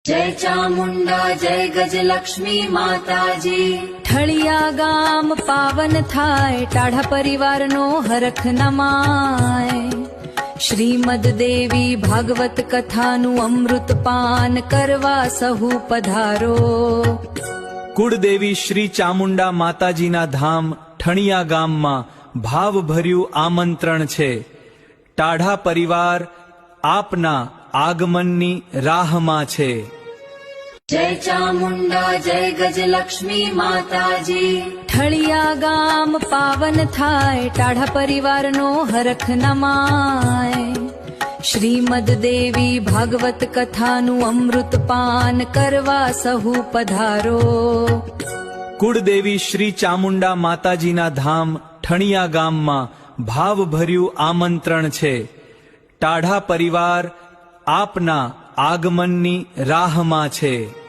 जय चामुंडा जय गजलक्ष्मी माताजी। ઠળિયા ગામ પાવન થાય, ટાઢા પરિવારનો હરખ નમાય। શ્રીમદ દેવી ભાગવત કથાનું અમૃત પાન કરવા સહુ પધારો। કુળદેવી શ્રી ચામુંડા માતાજીના ધામ ઠણિયા ગામમાં ભાવભર્યું આમંત્રણ છે। ટાઢા પરિવાર આપના આગમનની રાહમાં છે। जय चामुंडा जय गजलक्ष्मी माताजी। ઠળિયા ગામ પાવન થાય, ટાઢા પરિવારનો હરખ નમાય। શ્રીમદ દેવી ભાગવત કથાનું અમૃત પાન કરવા સહુ પધારો। કુળદેવી શ્રી ચામુંડા માતાજીના ધામ ઠણિયા ગામમાં ભાવભર્યું આમંત્રણ છે। ટાઢા પરિવાર આપના આગમનની રાહમાં છે।